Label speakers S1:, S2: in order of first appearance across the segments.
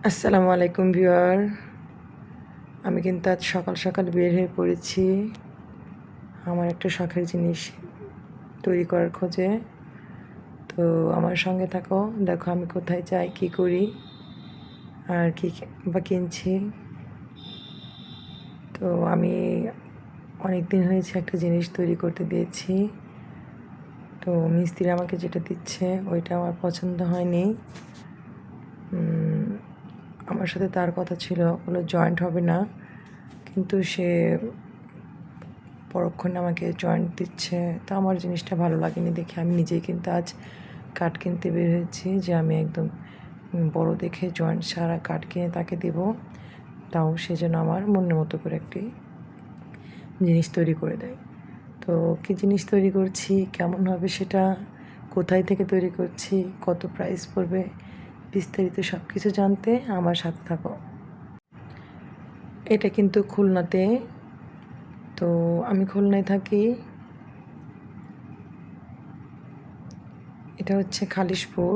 S1: আসসালামু আলাইকুম ভিউয়ার। আমি কিন্তু আজ সকাল সকাল বের হয়ে পড়েছি আমার একটা শখের জিনিস তৈরি করার খোঁজে। তো আমার সঙ্গে থাকো, দেখো আমি কোথায় যাই, কি করি আর কি বা কিনছি। তো আমি অনেক দিন হয়েছে একটা জিনিস তৈরি করতে দিয়েছি। তো মিস্ত্রি আমাকে যেটা দিচ্ছে ওইটা আমার পছন্দ হয়নি। আমার সাথে তার কথা ছিল কোনো জয়েন্ট হবে না, কিন্তু সে পরক্ষণে আমাকে জয়েন্ট দিচ্ছে। তো আমার জিনিসটা ভালো লাগেনি দেখে আমি নিজেই কিন্তু আজ কাঠ কিনতে বের হয়েছি যে আমি একদম বড় দেখে জয়েন্ট সারা কাঠ কিনে তাকে দেব, তাও সে যেন আমার মনের মতো করে একটি জিনিস তৈরি করে দেয়। তো কী জিনিস তৈরি করছি, কেমন হবে সেটা, কোথায় থেকে তৈরি করছি, কত প্রাইস পড়বে, বিস্তারিত সব কিছু জানতে আমার সাথে থাকো। এটা কিন্তু খুলনাতে। তো আমি খুলনায় থাকি। এটা হচ্ছে খালিশপুর।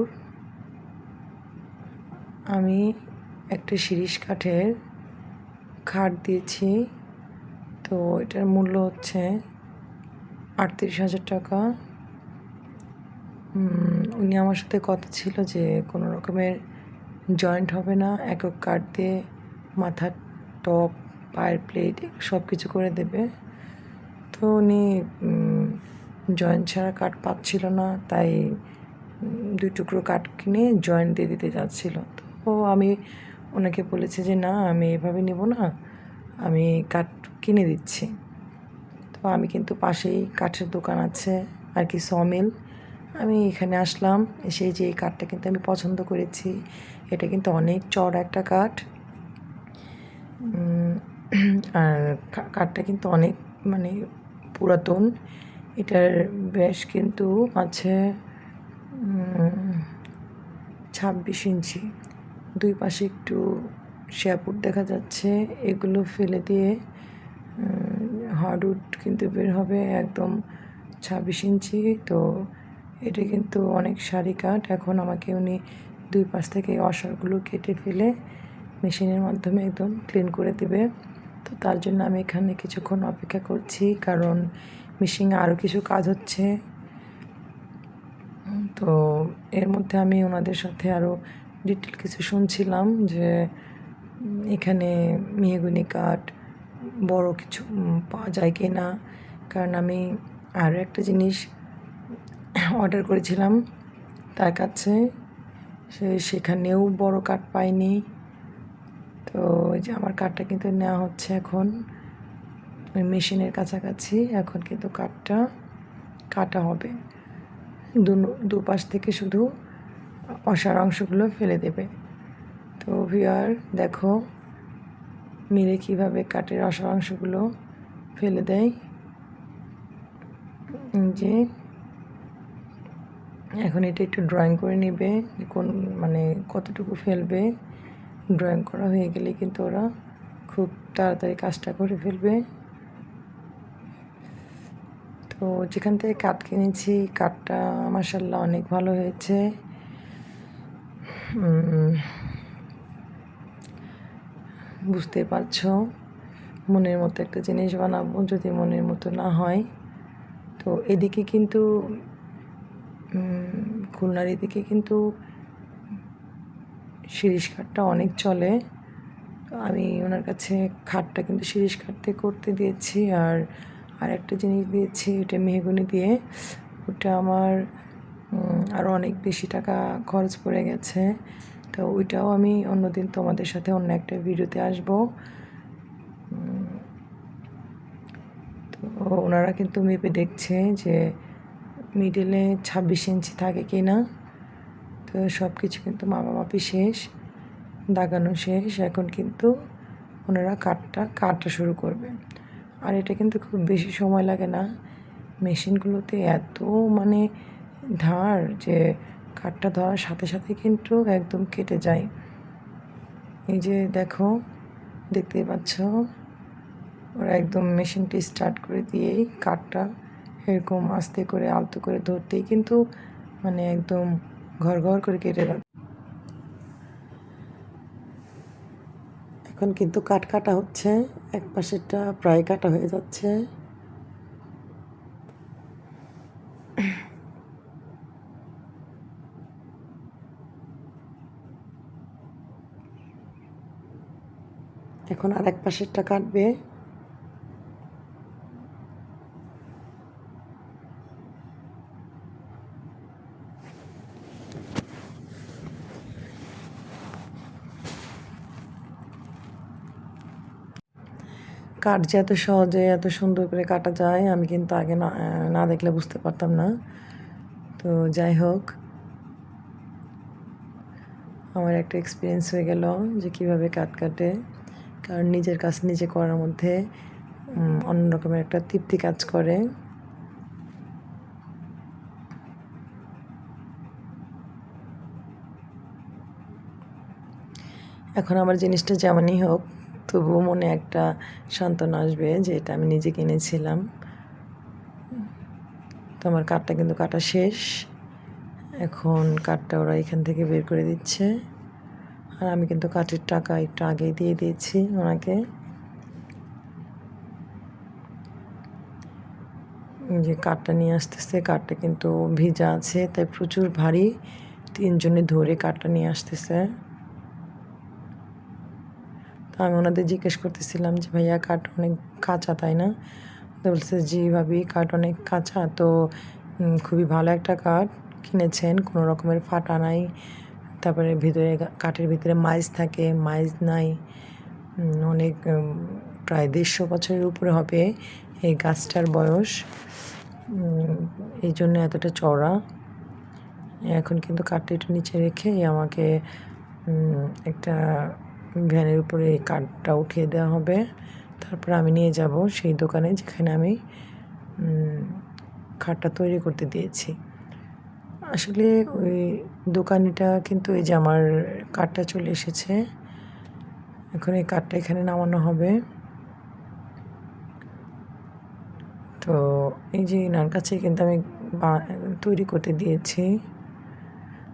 S1: আমি একটা শিরীষ কাঠের খাট দিয়েছি। তো এটার মূল্য হচ্ছে 38,000 টাকা। উনি আমার সাথে কথা ছিল যে কোনো রকমের জয়েন্ট হবে না, একক কাঠ দিয়ে মাথার টপ, পায়ের প্লেট সব কিছু করে দেবে। তো উনি জয়েন্ট ছাড়া কাঠ পাচ্ছিল না, তাই 2 টুকরো কাঠ কিনে জয়েন্ট দিয়ে দিতে যাচ্ছিল। তো আমি ওনাকে বলেছি যে না, আমি এভাবে নেব না, আমি কাঠ কিনে দিচ্ছি। তো আমি কিন্তু পাশেই কাঠের দোকান আছে আর কি, সমিল। আমি এখানে আসলাম, এসে যে এই কাঠটা কিন্তু আমি পছন্দ করেছি। এটা কিন্তু অনেক চড়া একটা কাঠ। আর কাঠটা কিন্তু অনেক মানে পুরাতন। এটার ব্যাস কিন্তু আছে 26 ইঞ্চি। দুই পাশে একটু শ্যাপুট দেখা যাচ্ছে, এগুলো ফেলে দিয়ে হার্ডউড কিন্তু বের হবে একদম 26 ইঞ্চি। তো এটা কিন্তু অনেক সারি কাঠ। এখন আমাকে উনি দুই পাশ থেকে অসারগুলো কেটে ফেলে মেশিনের মাধ্যমে একদম ক্লিন করে দেবে। তো তার জন্য আমি এখানে কিছুক্ষণ অপেক্ষা করছি, কারণ মেশিনে আরও কিছু কাজ হচ্ছে। তো এর মধ্যে আমি ওনাদের সাথে আরও ডিটেল কিছু শুনছিলাম যে এখানে মেহগনি কাঠ বড় কিছু পাওয়া যায় কি না, কারণ আমি আরও একটা জিনিস অর্ডার করেছিলাম তার কাছে, সেখানেও বড় কাঠ পাইনি। তো ওই যে আমার কাঠটা কিন্তু নেওয়া হচ্ছে এখন ওই মেশিনের কাছাকাছি। এখন কিন্তু কাঠটা কাটা হবে, দুপাশ থেকে শুধু অসার অংশগুলো ফেলে দেবে। তো ভিউয়ার দেখো মিলে কীভাবে কাঠের অসার অংশগুলো ফেলে দেয়। যে এখন এটা একটু ড্রয়িং করে নেবে, কোন মানে কতটুকু ফেলবে। ড্রয়িং করা হয়ে গেলে কিন্তু ওরা খুব তাড়াতাড়ি কাজটা করে ফেলবে। তো যেখান থেকে কাঠ কিনেছি কাঠটা মাশাআল্লাহ অনেক ভালো হয়েছে। বুঝতে পারছো, মনের মতো একটা জিনিস বানাবো, যদি মনের মতো না হয়। তো এদিকে কিন্তু খুলনার এদিকে কিন্তু শিরীষ কাঠটা অনেক চলে। আমি ওনার কাছে খাটটা কিন্তু শিরীষ কাঠ দিয়ে করতে দিয়েছি, আর একটা জিনিস দিয়েছি ওটা মেহগনি দিয়ে। ওটা আমার আরও অনেক বেশি টাকা খরচ পড়ে গেছে। তো ওইটাও আমি অন্যদিন তোমাদের সাথে অন্য একটা ভিডিওতে আসবো। তো ওনারা কিন্তু মেপে দেখছে যে মিডলে 26 ইঞ্চি থাকে কি না। তো সব কিছু কিন্তু মাপামাপি শেষ, দাগানো শেষ। এখন কিন্তু ওনারা কাটটা শুরু করবে। আর এটা কিন্তু খুব বেশি সময় লাগে না, মেশিনগুলোতে এত মানে ধার যে কাঠটা ধরার সাথে সাথে কিন্তু একদম কেটে যায়। এই যে দেখো, দেখতেই পাচ্ছ, ওরা একদম মেশিনটি স্টার্ট করে দিয়েই কাঠটা এরকম আস্তে করে আলতো করে ধরতেই কিন্তু মানে একদম ঘর ঘর করে কেটে যাচ্ছে। এখন কিন্তু কাঠ কাটা হচ্ছে, এক পাশেরটা প্রায় কাটা হয়ে যাচ্ছে। এখন আর এক পাশেরটা কাটবে। কাঠ যে এত সহজে এত সুন্দর করে কাটা যায় আমি কিন্তু আগে না না দেখলে বুঝতে পারতাম না। তো যাই হোক, আমার একটা এক্সপিরিয়েন্স হয়ে গেল যে কীভাবে কাঠ কাটে। কারণ নিজের কাজ নিজে করার মধ্যে অন্য রকমের একটা তৃপ্তি কাজ করে। এখন আমার জিনিসটা যেমনই হোক, তবুও মনে একটা সান্ত্বনা আসবে যে এটা আমি নিজে কিনেছিলাম। তো আমার কাঠটা কিন্তু কাটা শেষ। এখন কাঠটা ওরা এখান থেকে বের করে দিচ্ছে। আর আমি কিন্তু কাঠের টাকা একটু আগেই দিয়ে দিয়েছি ওনাকে। যে কাঠটা নিয়ে আসতেছে, কাঠটা কিন্তু ভিজা আছে, তাই প্রচুর ভারী। তিনজনে ধরে কাঠটা নিয়ে আসতেছে। তো আমি ওনাদের জিজ্ঞেস করতেছিলাম যে ভাইয়া কাঠ অনেক কাঁচা তাই না? তো বলছে জি ভাবি, কাঠ অনেক কাঁচা। তো খুবই ভালো একটা কাঠ কিনেছেন, কোনো রকমের ফাটা নাই। তারপরে ভিতরে কাঠের ভিতরে মাইজ থাকে, মাইজ নাই। অনেক প্রায় 150 বছরের উপরে হবে এই গাছটার বয়স, এই জন্য এতটা চওড়া। এখন কিন্তু কাঠটা একটু নিচে রেখে আমাকে একটা ভ্যানের উপরে এই কাঠটা উঠিয়ে দেওয়া হবে। তারপর আমি নিয়ে যাব সেই দোকানে যেখানে আমি খাটটা তৈরি করতে দিয়েছি। আসলে ওই দোকানিটা কিন্তু এই যে আমার কাঠটা চলে এসেছে, এখন এই কাঠটা এখানে নামানো হবে। তো এই যে এনার কাছে কিন্তু আমি তৈরি করতে দিয়েছি।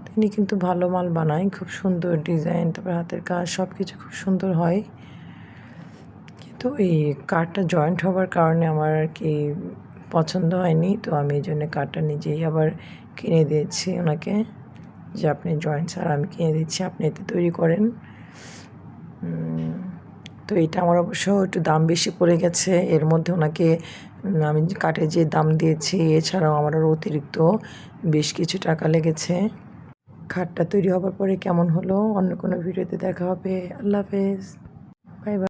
S1: তিনি কিন্তু ভালো মাল বানায়, খুব সুন্দর ডিজাইন, তারপর হাতের কাজ সব কিছু খুব সুন্দর হয়। কিন্তু এই কাঠটা জয়েন্ট হওয়ার কারণে আমার আর কি পছন্দ হয়নি। তো আমি এই জন্য কাঠটা নিজেই আবার কিনে দিয়েছি ওনাকে, যে আপনি জয়েন্ট ছাড়া আমি কিনে দিচ্ছি, আপনি এতে তৈরি করেন। তো এটা আমার অবশ্য একটু দাম বেশি পড়ে গেছে। এর মধ্যে ওনাকে আমি কাঠের যে দাম দিয়েছি এছাড়াও আমার আরও অতিরিক্ত বেশ কিছু টাকা লেগেছে। খাটটা তৈরি হবার পরে কেমন হলো অন্য কোনো ভিডিওতে দেখা হবে। আল্লাহ হাফেজ, বাই বাই।